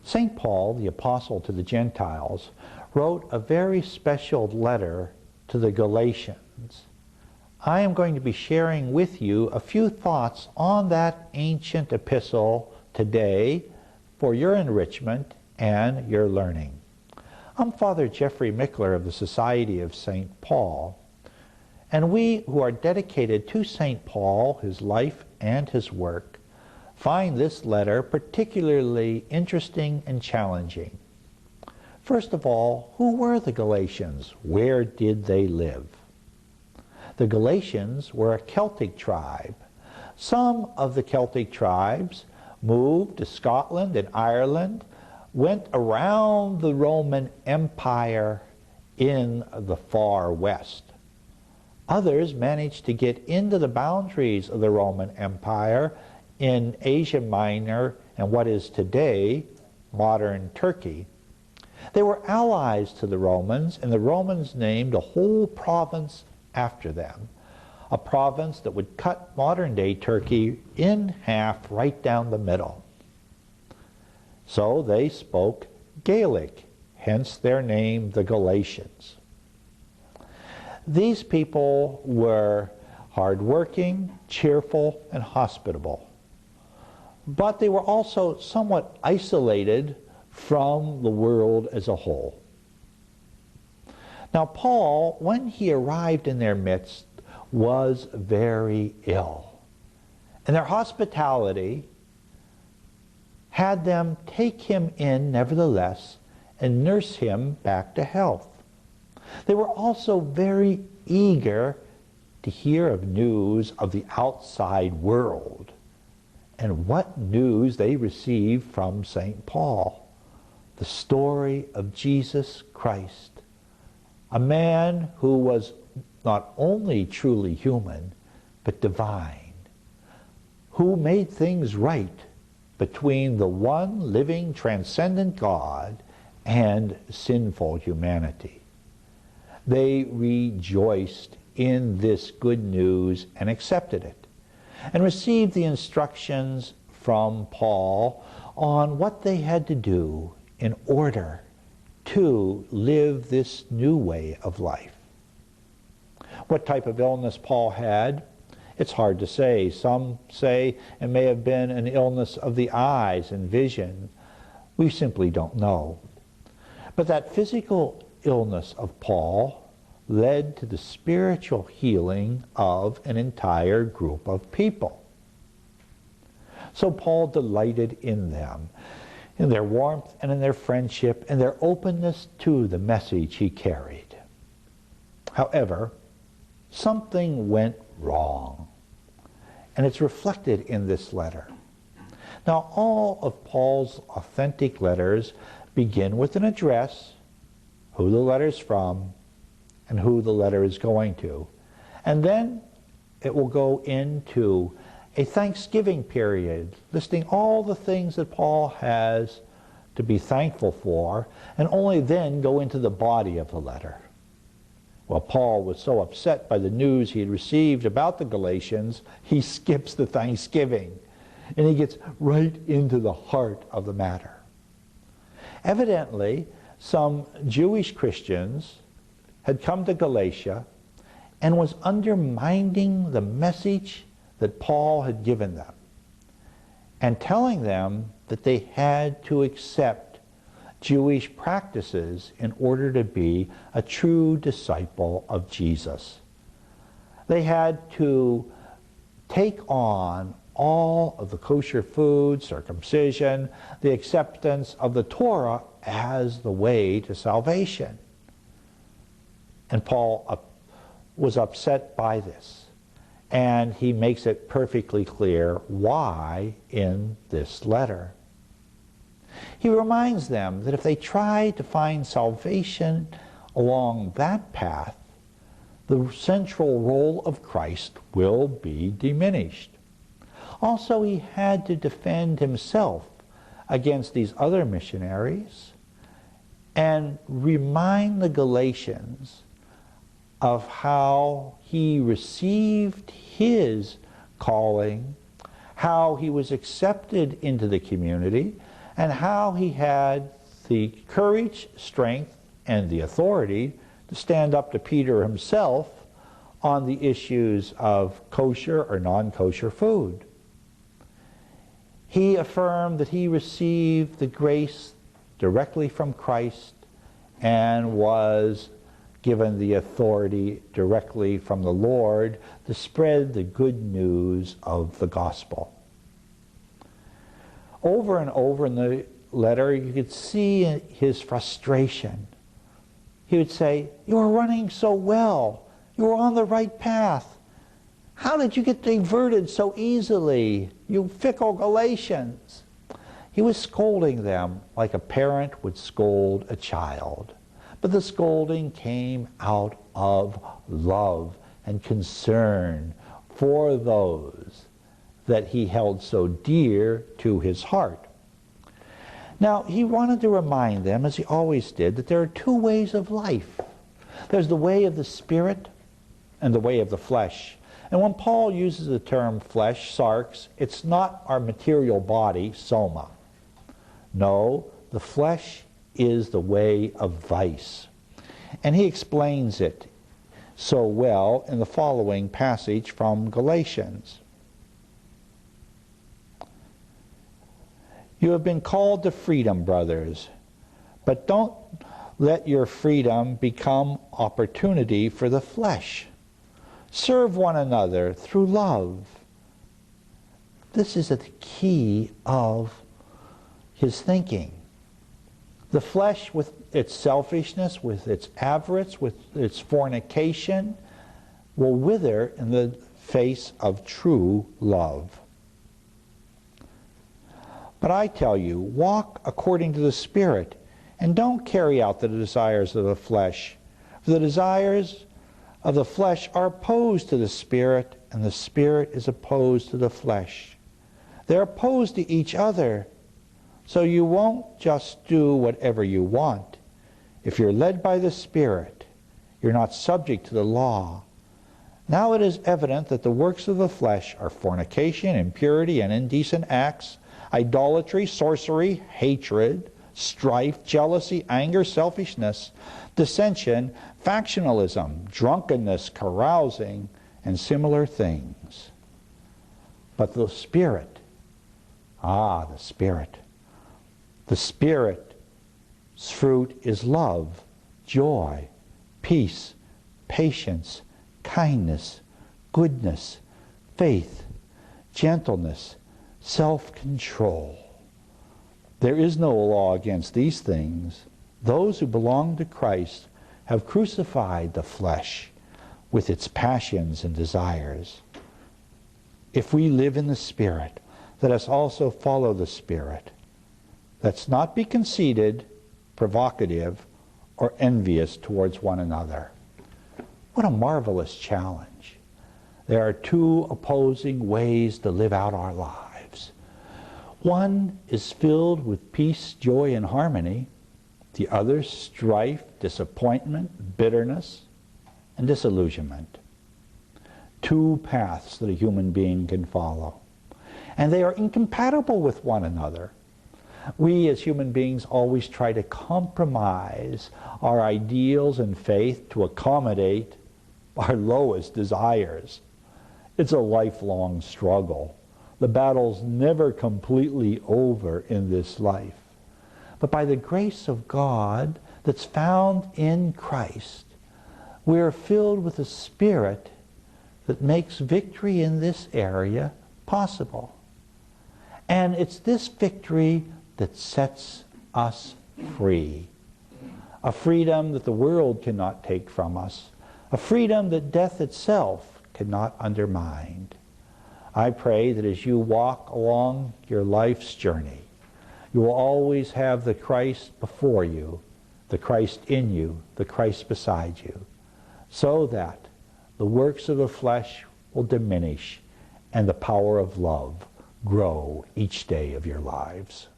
St. Paul, the apostle to the Gentiles, wrote a very special letter to the Galatians. I am going to be sharing with you a few thoughts on that ancient epistle today for your enrichment and your learning. I'm Father Jeffrey Mickler of the Society of St. Paul, and we who are dedicated to St. Paul, his life and his work, find this letter particularly interesting and challenging. First of all, who were the Galatians? Where did they live? The Galatians were a Celtic tribe. Some of the Celtic tribes moved to Scotland and Ireland, went around the Roman Empire in the far west. Others managed to get into the boundaries of the Roman Empire in Asia Minor and what is today modern Turkey. They were allies to the Romans, and the Romans named a whole province after them, a province that would cut modern-day Turkey in half right down the middle. So they spoke Gaelic, hence their name, the Galatians. These people were hardworking, cheerful, and hospitable. But they were also somewhat isolated from the world as a whole. Now Paul, when he arrived in their midst, was very ill. And their hospitality had them take him in nevertheless and nurse him back to health. They were also very eager to hear of news of the outside world. And what news they received from St. Paul. The story of Jesus Christ, a man who was not only truly human, but divine, who made things right between the one living, transcendent God and sinful humanity. They rejoiced in this good news and accepted it, and received the instructions from Paul on what they had to do in order to live this new way of life. What type of illness Paul had, it's hard to say. Some say it may have been an illness of the eyes and vision. We simply don't know. But that physical illness of Paul led to the spiritual healing of an entire group of people. So Paul delighted in them, in their warmth and in their friendship and their openness to the message he carried. However, something went wrong, and it's reflected in this letter. Now, all of Paul's authentic letters begin with an address, who the letter's from, and who the letter is going to. And then it will go into a thanksgiving period, listing all the things that Paul has to be thankful for, and only then go into the body of the letter. Well, Paul was so upset by the news he had received about the Galatians, he skips the thanksgiving, and he gets right into the heart of the matter. Evidently, some Jewish Christians had come to Galatia and was undermining the message that Paul had given them, and telling them that they had to accept Jewish practices in order to be a true disciple of Jesus. They had to take on all of the kosher food, circumcision, the acceptance of the Torah as the way to salvation. And Paul was upset by this. And he makes it perfectly clear why in this letter. He reminds them that if they try to find salvation along that path, the central role of Christ will be diminished. Also, he had to defend himself against these other missionaries and remind the Galatians of how he received his calling, how he was accepted into the community, and how he had the courage, strength, and the authority to stand up to Peter himself on the issues of kosher or non-kosher food. He affirmed that he received the grace directly from Christ and was given the authority directly from the Lord to spread the good news of the gospel. Over and over in the letter, you could see his frustration. He would say, "You are running so well. You are on the right path. How did you get diverted so easily, you fickle Galatians?" He was scolding them like a parent would scold a child. But the scolding came out of love and concern for those that he held so dear to his heart. Now, he wanted to remind them, as he always did, that there are two ways of life. There's the way of the Spirit and the way of the flesh. And when Paul uses the term flesh, sarx, it's not our material body, soma. No, the flesh is the way of vice. And he explains it so well in the following passage from Galatians. "You have been called to freedom, brothers, but don't let your freedom become opportunity for the flesh. Serve one another through love." This is at the key of his thinking. The flesh, with its selfishness, with its avarice, with its fornication, will wither in the face of true love. "But I tell you, walk according to the Spirit, and don't carry out the desires of the flesh. For the desires of the flesh are opposed to the Spirit, and the Spirit is opposed to the flesh. They're opposed to each other, so you won't just do whatever you want. If you're led by the Spirit, you're not subject to the law. Now it is evident that the works of the flesh are fornication, impurity, and indecent acts, idolatry, sorcery, hatred, strife, jealousy, anger, selfishness, dissension, factionalism, drunkenness, carousing, and similar things. But the Spirit, the Spirit. The Spirit's fruit is love, joy, peace, patience, kindness, goodness, faith, gentleness, self-control. There is no law against these things. Those who belong to Christ have crucified the flesh with its passions and desires. If we live in the Spirit, let us also follow the Spirit. Let's not be conceited, provocative, or envious towards one another. What a marvelous challenge. There are two opposing ways to live out our lives. One is filled with peace, joy, and harmony. The other, strife, disappointment, bitterness, and disillusionment. Two paths that a human being can follow. And they are incompatible with one another. We as human beings always try to compromise our ideals and faith to accommodate our lowest desires. It's a lifelong struggle. The battle's never completely over in this life. But by the grace of God that's found in Christ, we are filled with a Spirit that makes victory in this area possible. And it's this victory that sets us free. A freedom that the world cannot take from us. A freedom that death itself cannot undermine. I pray that as you walk along your life's journey, you will always have the Christ before you, the Christ in you, the Christ beside you, so that the works of the flesh will diminish and the power of love grow each day of your lives.